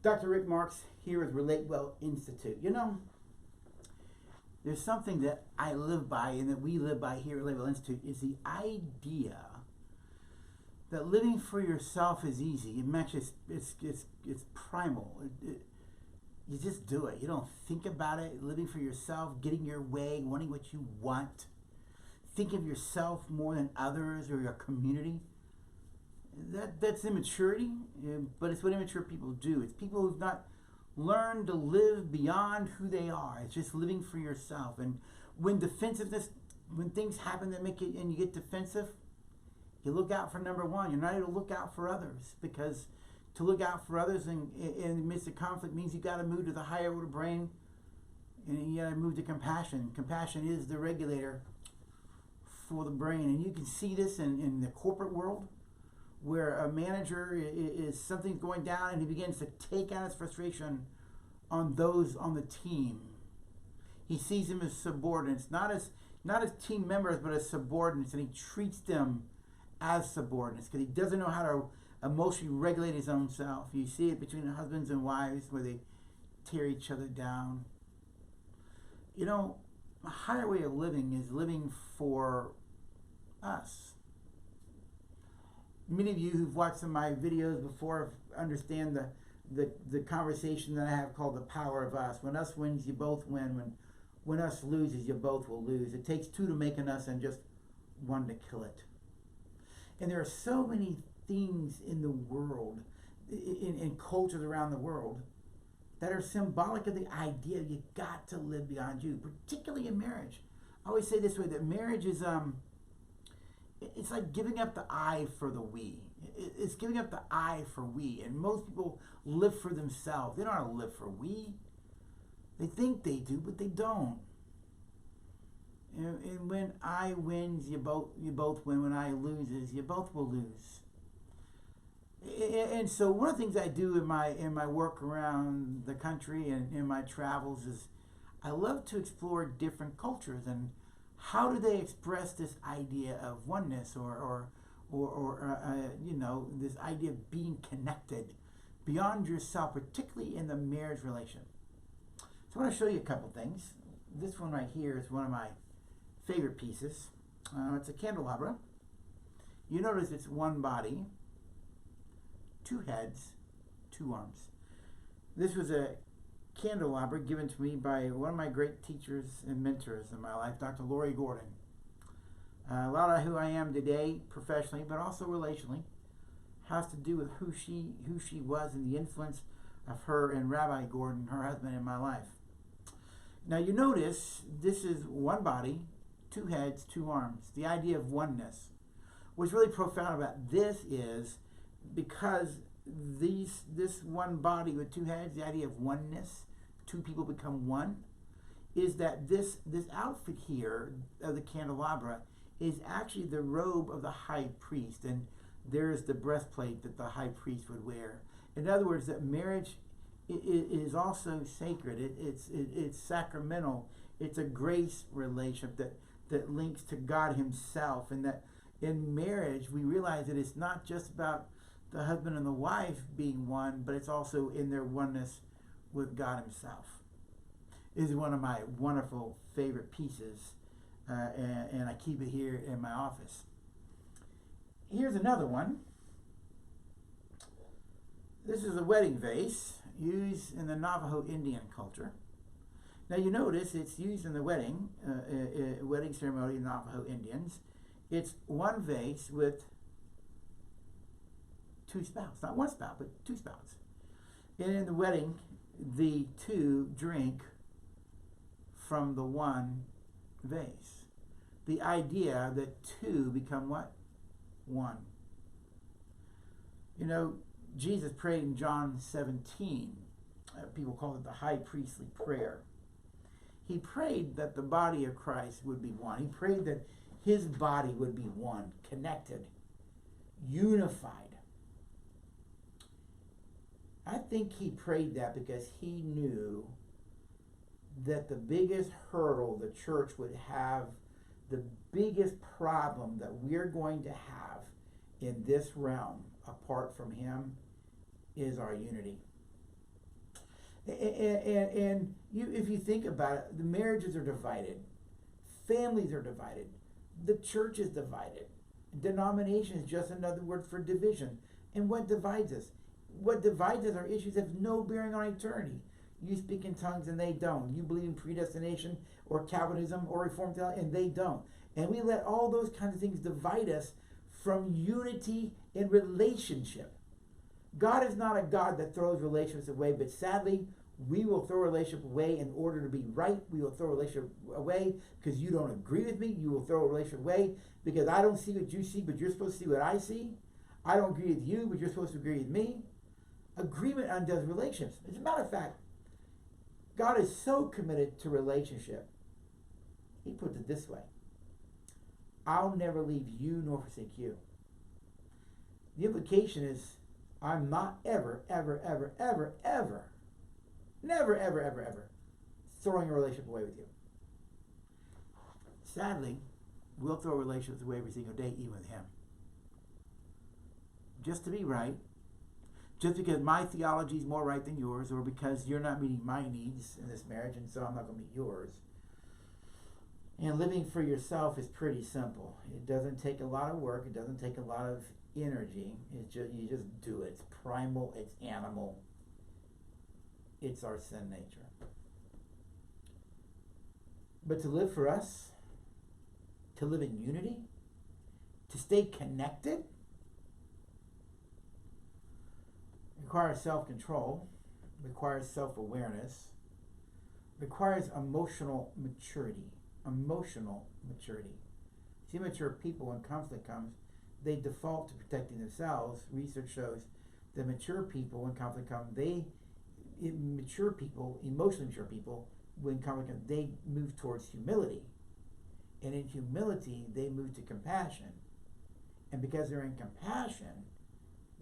Dr. Rick Marks here with Relate Well Institute. You know, there's something that I live by and that we live by here at Relate Well Institute is the idea that living for yourself is easy. It matches, it's primal. You just do it. You don't think about it. Living for yourself, getting your way, wanting what you want. Think of yourself more than others or your community. That's immaturity, but it's what immature people do. It's people who've not learned to live beyond who they are. It's just living for yourself. And when things happen that make it, and you get defensive, you look out for number one. You're not able to look out for others, because to look out for others in the midst of conflict means you got to move to the higher order brain, and you got to move to compassion. Compassion is the regulator for the brain, and you can see this in the corporate world, where a manager is something's going down and he begins to take out his frustration on those on the team. He sees them as subordinates, not as team members, but as subordinates, and he treats them as subordinates because he doesn't know how to emotionally regulate his own self. You see it between husbands and wives where they tear each other down. You know, a higher way of living is living for us. Many of you who've watched some of my videos before understand the conversation that I have called the power of us. When us wins, you both win. When us loses, you both will lose. It takes two to make an us and just one to kill it. And there are so many things in the world, in cultures around the world, that are symbolic of the idea you got to live beyond you, particularly in marriage. I always say this way, that marriage is it's like giving up the I for the we. It's giving up the I for we. And most people live for themselves. They don't know how to live for we. They think they do, but they don't. And when I wins, you both win. When I loses, you both will lose. And so one of the things I do in my work around the country and in my travels is I love to explore different cultures and how do they express this idea of oneness or you know, this idea of being connected beyond yourself, particularly in the marriage relation. So I want to show you a couple things. This one right here is one of my favorite pieces. It's a candelabra. You notice it's one body, two heads, two arms. This was a candelabra given to me by one of my great teachers and mentors in my life, Dr. Lori Gordon. A lot of who I am today, professionally, but also relationally, has to do with who she was and the influence of her and Rabbi Gordon, her husband, in my life. Now you notice this is one body, two heads, two arms. The idea of oneness. What's really profound about this is because this one body with two heads, the idea of oneness, two people become one, is that this outfit here of the candelabra is actually the robe of the high priest, and there's the breastplate that the high priest would wear. In other words, that marriage is also sacred. It's sacramental. It's a grace relationship that links to God himself, and that in marriage we realize that it's not just about the husband and the wife being one, but it's also in their oneness with God himself. This is one of my wonderful favorite pieces, and I keep it here in my office. Here's another one. This is a wedding vase used in the Navajo Indian culture. Now you notice it's used in the wedding ceremony of Navajo Indians. It's one vase with two spouts, not one spout, but two spouts. And in the wedding, the two drink from the one vase. The idea that two become what? One. You know, Jesus prayed in John 17. People call it the high priestly prayer. He prayed that the body of Christ would be one. He prayed that his body would be one, connected, unified. I think he prayed that because he knew that the biggest hurdle the church would have, the biggest problem that we're going to have in this realm apart from him, is our unity. And you, if you think about it, the marriages are divided, families are divided, the church is divided. Denomination is just another word for division. And what divides us? What divides us are issues that have no bearing on eternity. You speak in tongues and they don't. You believe in predestination or Calvinism or Reformed theology and they don't. And we let all those kinds of things divide us from unity in relationship. God is not a God that throws relationships away, but sadly, we will throw a relationship away in order to be right. We will throw a relationship away because you don't agree with me. You will throw a relationship away because I don't see what you see, but you're supposed to see what I see. I don't agree with you, but you're supposed to agree with me. Agreement undoes relationships. As a matter of fact, God is so committed to relationship. He puts it this way: I'll never leave you nor forsake you. The implication is, I'm not ever, ever, ever, ever, ever, never, ever, ever, ever throwing a relationship away with you. Sadly, we'll throw relationships away every single day, even with him. Just to be right, just because my theology is more right than yours, or because you're not meeting my needs in this marriage, and so I'm not going to meet yours. And living for yourself is pretty simple. It doesn't take a lot of work. It doesn't take a lot of energy. It's just, you just do it. It's primal. It's animal. It's our sin nature. But to live for us, to live in unity, to stay connected, requires self-control, requires self-awareness, requires emotional maturity. Emotional maturity. See, immature people, when conflict comes, they default to protecting themselves. Research shows that mature people, when conflict comes, mature people, emotionally mature people, when conflict comes, they move towards humility. And in humility, they move to compassion. And because they're in compassion,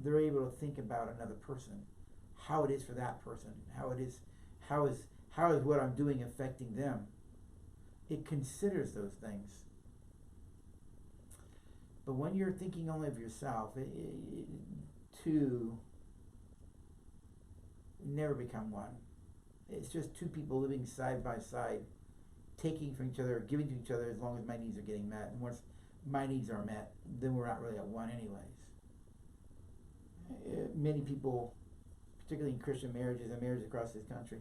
they're able to think about another person, how it is for that person, how is what I'm doing affecting them. It considers those things. But when you're thinking only of yourself, two never become one. It's just two people living side by side, taking from each other, giving to each other as long as my needs are getting met. And once my needs are met, then we're not really at one anyways. Many people, particularly in Christian marriages and marriages across this country,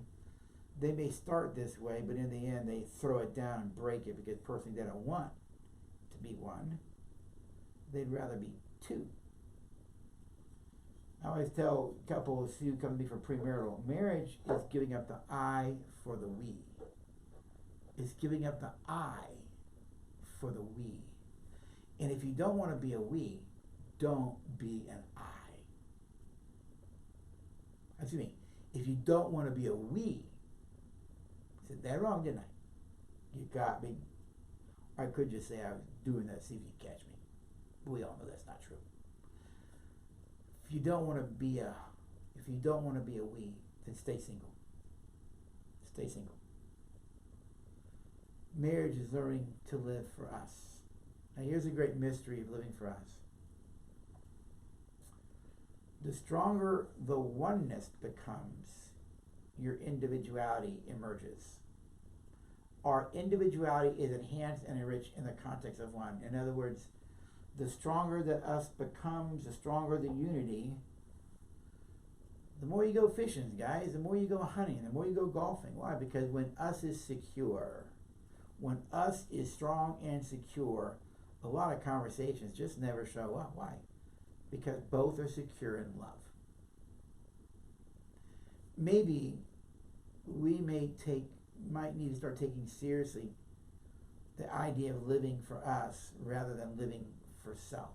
they may start this way, but in the end they throw it down and break it because personally they don't want to be one. They'd rather be two. I always tell couples who come to me for premarital, marriage is giving up the I for the we. It's giving up the I for the we. And if you don't want to be a we, don't be an I. Excuse me. If you don't want to be a we, I said that wrong, didn't I? You got me. I could just say I was doing that to see if you catch me. But we all know that's not true. If you don't want to be a we, then stay single. Stay single. Marriage is learning to live for us. Now here's a great mystery of living for us. The stronger the oneness becomes, your individuality emerges. Our individuality is enhanced and enriched in the context of one. In other words, the stronger that us becomes, the stronger the unity. The more you go fishing, guys, the more you go hunting, the more you go golfing. Why? Because when us is secure, when us is strong and secure, a lot of conversations just never show up. Why? Because both are secure in love. Maybe we might need to start taking seriously the idea of living for us rather than living for self.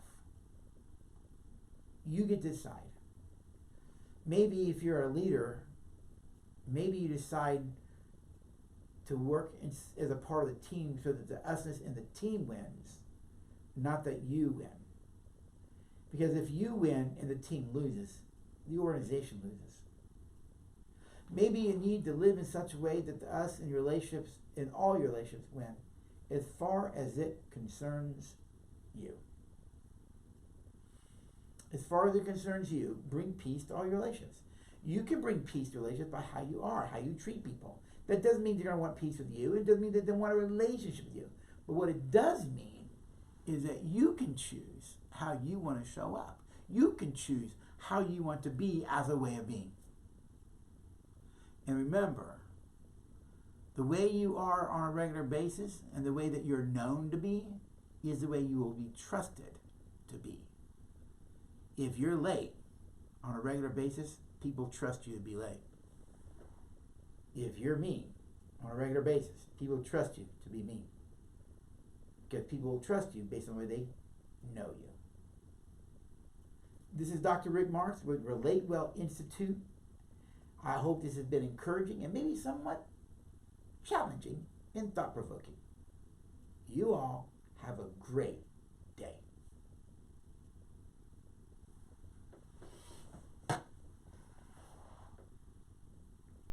You get to decide. Maybe if you're a leader, maybe you decide to work as a part of the team so that the usness in the team wins, not that you win. Because if you win and the team loses, the organization loses. Maybe you need to live in such a way that the us in relationships, in all your relationships, win, as far as it concerns you. As far as it concerns you, bring peace to all your relationships. You can bring peace to relationships by how you are, how you treat people. That doesn't mean they're going to want peace with you. It doesn't mean that they want a relationship with you. But what it does mean is that you can choose how you want to show up. You can choose how you want to be as a way of being. And remember, the way you are on a regular basis and the way that you're known to be is the way you will be trusted to be. If you're late on a regular basis, people trust you to be late. If you're mean on a regular basis, people trust you to be mean. Because people will trust you based on the way they know you. This is Dr. Rick Marks with Relate Well Institute. I hope this has been encouraging and maybe somewhat challenging and thought-provoking. You all have a great